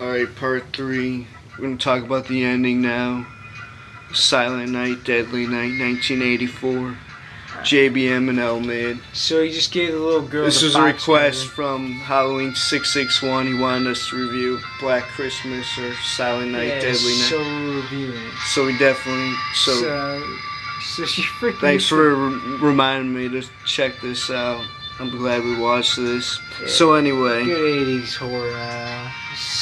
Alright, part 3. We're going to talk about the ending now. Silent Night, Deadly Night, 1984. JBM and L-Mid. So he just gave the little girl This the was a box request cover. from Halloween 661. He wanted us to review Black Christmas or Silent Night, Deadly Night. So we're reviewing it. So we definitely... So she freaking... Thanks for reminding me to check this out. I'm glad we watched this. Yeah. So anyway... Good 80s horror.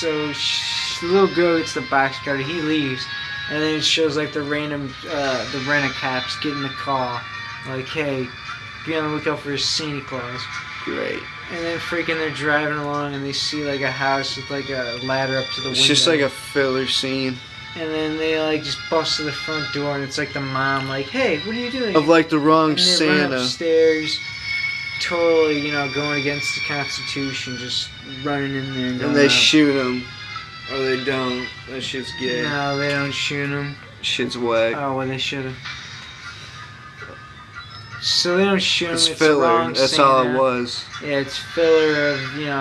The little girl gets the box cutter. He leaves. And then it shows like the rent-a-cops get in the car. Like, hey, be on the lookout for Santa Claus. Great. And then freaking they're driving along and they see like a house with like a ladder up to the window. It's just like a filler scene. And then they like just bust to the front door and it's like the mom like, hey, what are you doing? Of like the wrong and they Santa. Run upstairs, totally, going against the Constitution, just running in there and going they out. shoot him. Or they don't. That shit's gay. No, they don't shoot him. Shit's whack. Oh, well, they should have. So they don't shoot him. It's it's filler. Wrong That's Santa. all it was. Yeah, it's filler of,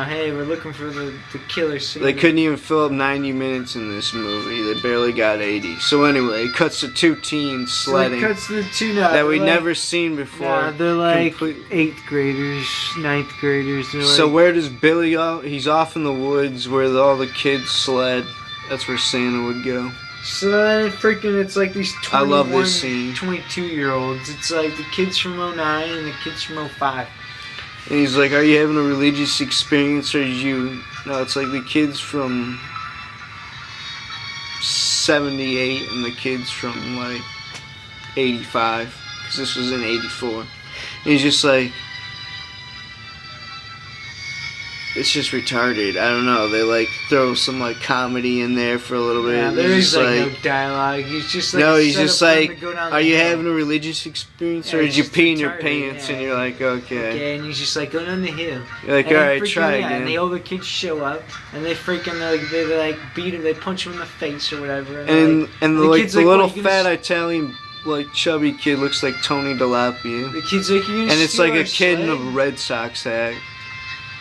hey, we're looking for the killer Santa. They couldn't even fill up 90 minutes in this movie. They barely got 80. So anyway, it cuts to two teens sledding. So it cuts to the two now. That we'd never seen before. Nah, they're like 8th graders, 9th graders. So where does Billy go? He's off in the woods where all the kids sled. That's where Santa would go. So then it's like these 21, I love this scene. 22-year-olds. It's like the kids from 09 and the kids from 05. And he's like, are you having a religious experience or did you... No, it's like the kids from 78 and the kids from like 85. Because this was in 84. And he's just like... It's just retarded. I don't know. They like throw some like comedy in there for a little bit. Yeah, there is like no dialogue. He's just like, no, he's just like, are you hill. having a religious experience or Yeah, did you pee in your retarded, pants? yeah. And you're like, okay. Okay, and he's just like, go down the hill. You're like, and alright, try again. And the older kids show up and they freaking they beat him, they punch him in the face or whatever. And the little fat Italian. Italian like chubby kid looks like Tony Delapia. The kid's like, you're gonna and it's steal like our a kid sled? in a Red Sox hat.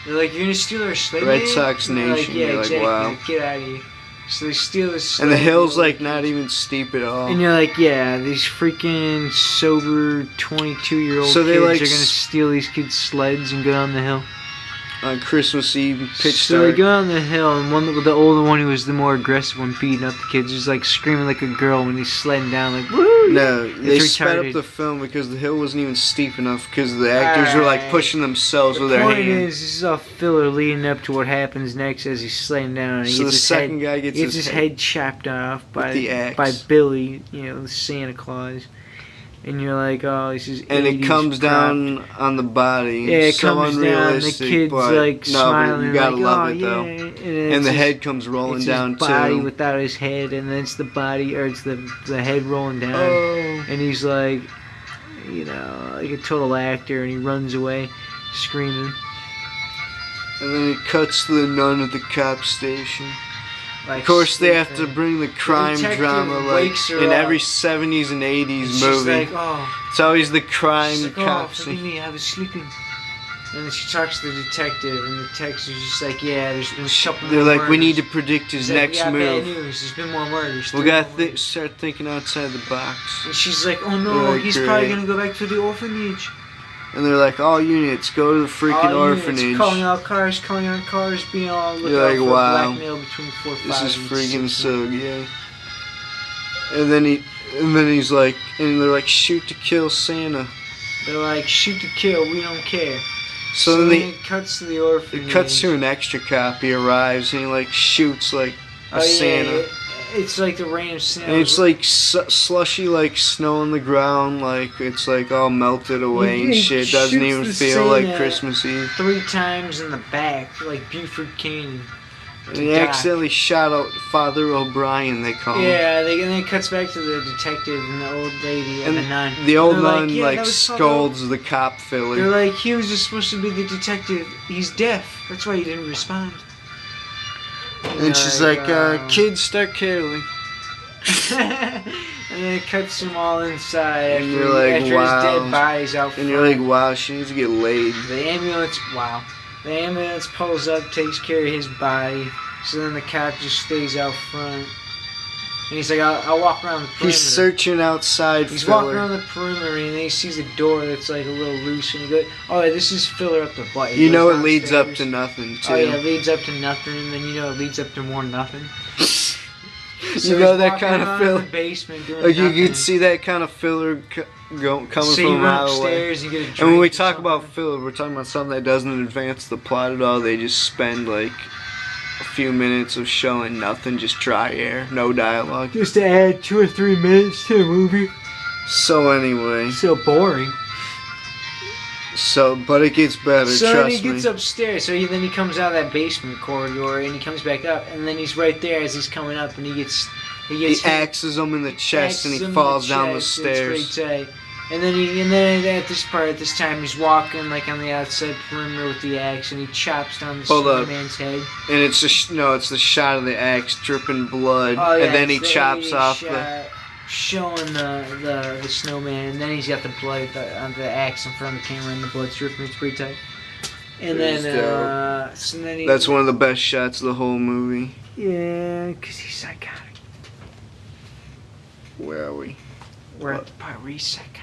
They're like, you're gonna steal our sled? Red man? Sox Nation. Like, yeah, you're exactly. like, wow. Get out of here. So they steal this sled. And the hill's like not even steep at all. And you're like, yeah, these freaking sober 22-year-old so kids like are gonna steal these kids' sleds and go down the hill. On Christmas Eve, pitch So dark. they go down the hill, and the older one who was the more aggressive one beating up the kids is like screaming like a girl when he's sledding down, like woo! No, they sped up retarded. the film because the hill wasn't even steep enough because the actors were like pushing themselves with their hands. The point is, this is all filler leading up to what happens next as he's sledding down. And he so gets the second guy gets his head chopped off by Billy, the Santa Claus. And you're like, oh, this is 80s and it comes crap. down on the body. Yeah, it so comes down. The kid's like smiling. You gotta like, love oh, it though. Yeah. And the head comes rolling down his body too. without his head, and then it's the body, or it's the head rolling down. Oh. And he's like, like a total actor, and he runs away, screaming. And then it cuts to the nun at the cop station. Like, of course, they have to bring the crime drama like in every 70s and 80s movie. Like, oh. It's always the crime like, cop scene. Forgive me, I was sleeping. And then she talks to the detective, and the detective's just like, yeah, there's been a couple They're more like, murders. we need to predict his next move. Bad news. There's been more murders. We gotta start thinking outside the box. And she's like, oh no, like, he's probably gonna go back to the orphanage. And they're like, all units, go to the freaking orphanage. Units, calling out cars, being all looking You're like, out for wow, blackmail between 4, 5, this is and freaking 6, so gay. And then he's like, and they're like, shoot to kill Santa. They're like, shoot to kill, we don't care. So then it cuts to the orphanage. It cuts to an extra cop. He arrives and he like shoots like a Santa. Yeah. It's like the rain of snow. And it's like slushy, like snow on the ground, like it's like all melted away and shit. Doesn't even feel like Christmas Eve. 3 times in the back, like Buford Canyon. And he accidentally shot out Father O'Brien, they call him. Yeah, and then it cuts back to the detective and the old lady and the nun. The old nun like scolds the cop filler. They're like, he was just supposed to be the detective. He's deaf. That's why he didn't respond. And she's like, kids, start caroling. And then it cuts them all inside and you're like, after wow. his dead body's out front. And you're like, wow, she needs to get laid. The ambulance pulls up, takes care of his body. So then the cop just stays out front. And he's like, I'll walk around the perimeter. He's searching outside He's filler. walking around the perimeter and then he sees a door that's like a little loose and he goes, oh, this is filler up the butt. He You know goes it leads up downstairs. to nothing, too. Oh yeah, it leads up to nothing and then you know it leads up to more nothing. So You know he's that walking kind of around filler. in the basement doing Like you nothing. could see that kind of filler coming So from you a run mile away. upstairs, you get a drink. And when we or talk about something. filler, we're talking about something that doesn't advance the plot at all. They just spend like a few minutes of showing nothing, just dry air, no dialogue. Just to add 2 or 3 minutes to the movie. So anyway, So boring. but it gets better. So then Trust he me. gets upstairs. So then he comes out of that basement corridor and he comes back up, and then he's right there as he's coming up, and he gets He axes him in the chest and he falls down the stairs. It's pretty tight. And then at this time, he's walking like on the outside perimeter with the axe, and he chops down the Hold up. man's head. And it's it's the shot of the axe dripping blood, Oh, yeah, and then he it's the chops 80 off shot showing the snowman, and then he's got the blood on the axe in front of the camera, and the blood's dripping. It's pretty tight. And It is then, so then he, That's one of the best shots of the whole movie. yeah, because he's psychotic. Where are we? We're at the part where he's psychotic.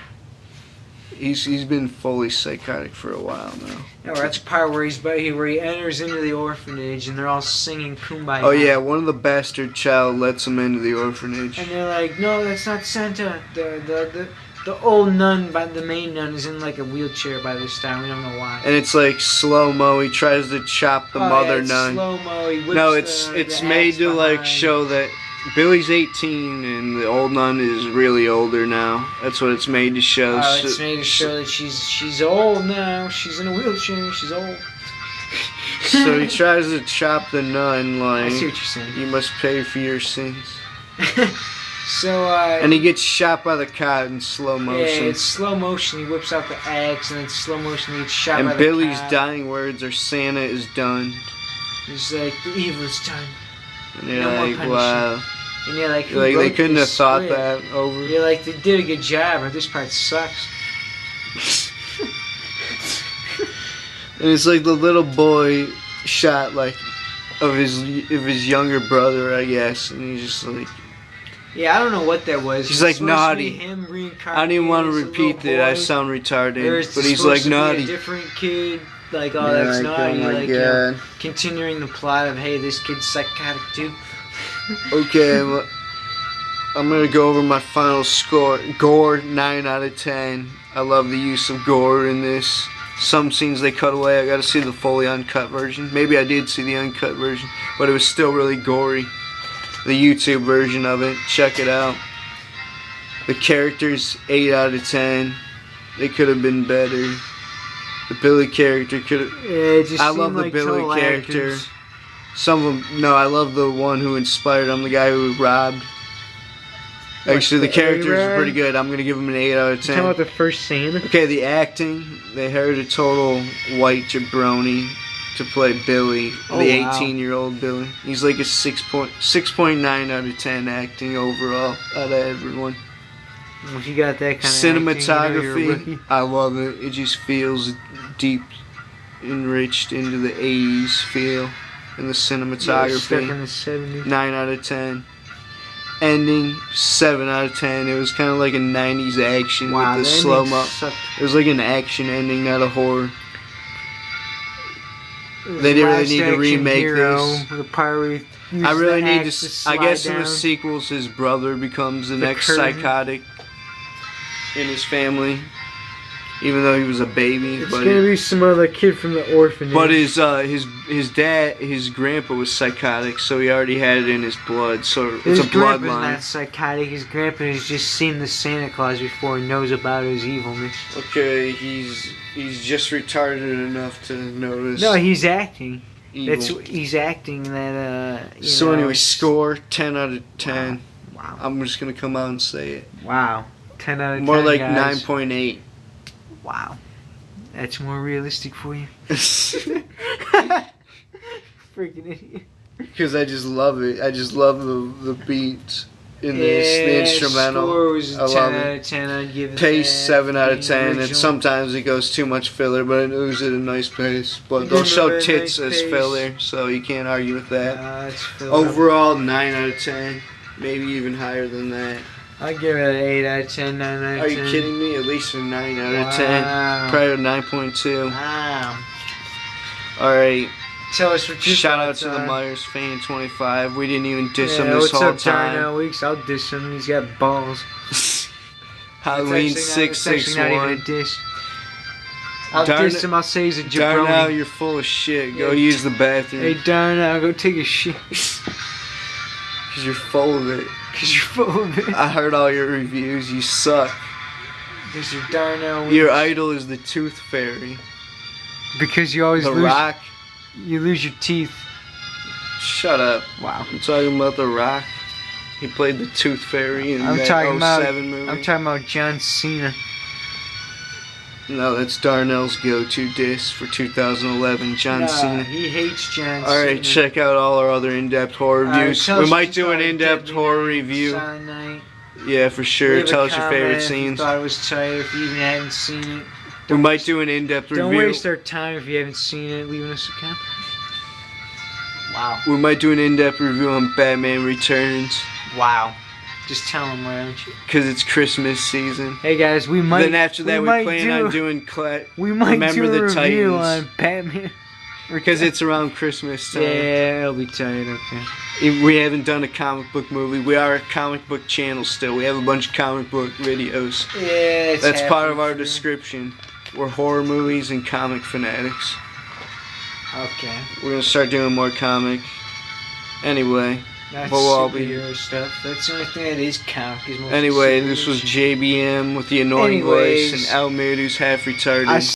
He's been fully psychotic for a while now. No, we're at the part where he enters into the orphanage and they're all singing Kumbaya. Oh yeah, one of the bastard child lets him into the orphanage. And they're like, no, that's not Santa. The old nun, the main nun, is in like a wheelchair by this time. We don't know why. And it's like slow mo. He tries to chop the mother nun. Slow mo. No, it's made to like show that Billy's 18 and the old nun is really older now. That's what it's made to show. Oh, it's made to show that she's old now. She's in a wheelchair. She's old. So he tries to chop the nun I see like, what you're saying. you must pay for your sins. So, And he gets shot by the cop in slow yeah, motion. it's slow motion. He whips out the axe, and then slow motion he gets shot by And the Billy's cop. dying words are Santa is done. He's like, the evil's done. And you're No more like, punishment. wow. And you're like, who Like they wrote couldn't have this thought script? that over. You're like, they did a good job, but this part sucks. And it's like the little boy shot like of his younger brother, I guess, and he's just like, Yeah, I don't know what that was. He's It's like supposed to naughty. be him reincarnated I don't even want to as a repeat little that. I boy. sound Or retarded, it's but he's supposed like to be a naughty. different kid. Like, oh, Yeah, that's like, naughty. oh my like, you know, God. continuing the plot of, hey, this kid's psychotic too. Okay, I'm gonna go over my final score. Gore, 9 out of 10. I love the use of gore in this. Some scenes they cut away. I gotta see the fully uncut version. Maybe I did see the uncut version, but it was still really gory. The YouTube version of it, check it out. The characters, 8 out of 10. They could have been better. The Billy character could have. Yeah, it just I seemed love the like Billy total character. actors. Some of them, no, I love the one who inspired him, the guy who robbed. Actually, the the characters are A-Rod? pretty good. I'm gonna give him an 8 out of You talking 10. about the first scene? Okay, the acting, they hired a total white jabroni to play Billy, Oh, the wow. 18-year-old Billy. He's like a 6.9 out of 10 acting overall out of everyone. Well, if you got that kind of Cinematography, I love it. It just feels deep, enriched into the 80s feel, and the stuck cinematography. in the 70s. 9 out of 10. Ending, 7 out of 10. It was kind of like a 90s action Wow, with the that slow ending mo. sucked. It was like an action ending, not a horror. It was They didn't really Last need to Action remake Hero, this. The part where he I uses really the need axe to. I slide guess in down. the sequels, his brother becomes the next curtain. psychotic in his family, even though he was a baby. It's But gonna be some other kid from the orphanage. But his dad, his grandpa was psychotic, so he already had it in his blood. So his it's a grandpa's bloodline. not psychotic. His grandpa has just seen the Santa Claus before and knows about his evilness. Okay, he's just retarded enough to notice. No, he's acting. evil. He's acting that. So anyway, score 10 out of 10. Wow. I'm just gonna come out and say it. Wow. 10 out of 10. More like guys. 9.8. Wow. That's more realistic for you. Because Freaking idiot. I just love it. I just love the beats. in this. The Yeah, instrumental. score was I a 10 love out it. of 10. I'd give it Pace that. 7 out of Being 10. And original. sometimes it goes too much filler, but it moves at a nice pace. But It they'll did show move at a tits nice as pace. filler, so you can't argue with that. It's filler. Overall, 9 out of 10. Maybe even higher than that. I'd give it an 8 out of 10, 9 out of 10. Are you kidding me? At least a 9 out of Wow. 10. Probably a 9.2. Wow. Alright. Tell us what your Shout out thoughts to the are. Myers fan 25. We didn't even diss him Yeah, this what's whole up, time. Darnell Weeks? I'll diss him. He's got balls. Halloween It's actually not even a 661. diss. I'll Darn- diss him. I'll say he's a Darnell, jabroni. you're full of shit. Go Yeah. use the bathroom. Hey, Darnell, go take a shit. Because you're full of it. Because you're full of it. I heard all your reviews. You suck. Mr. Darnell Weeks. Your idol is the Tooth Fairy. Because you always The lose. Rock. You lose your teeth. Shut up. Wow. I'm talking about The Rock. He played the Tooth Fairy in I'm that talking about. 07 movie. I'm talking about John Cena. No, that's Darnell's go-to diss for 2011. John Cena. He hates John Cena. Alright, check out all our other in-depth horror Alright, reviews. tell We us might what do you an thought of in-depth Deadly horror Night, review. Silent Night. Yeah, for sure. Leave a Tell us your comment favorite if you scenes. thought it was tight, if you even hadn't seen it. We might do an in-depth Don't review. waste our time if you haven't seen it, leaving us a comment. Wow. We might do an in-depth review on Batman Returns. Wow. Just tell them, why don't you? Because it's Christmas season. Hey guys, we might. Then after that, we might plan on doing We might Remember do a the review Titans. on Batman. Because it's around Christmas time. Yeah, it'll be tight. Okay. We haven't done a comic book movie. We are a comic book channel still. We have a bunch of comic book videos. Yeah, it's That's part of our happening. description. We're horror movies and comic fanatics. Okay. We're gonna start doing more comic. Anyway, That's But we'll all be superhero stuff. That's the only thing that is comic. Is mostly anyway, superhero this was shit. JBM with the annoying Anyways. voice and L-Mid who's half retarded. I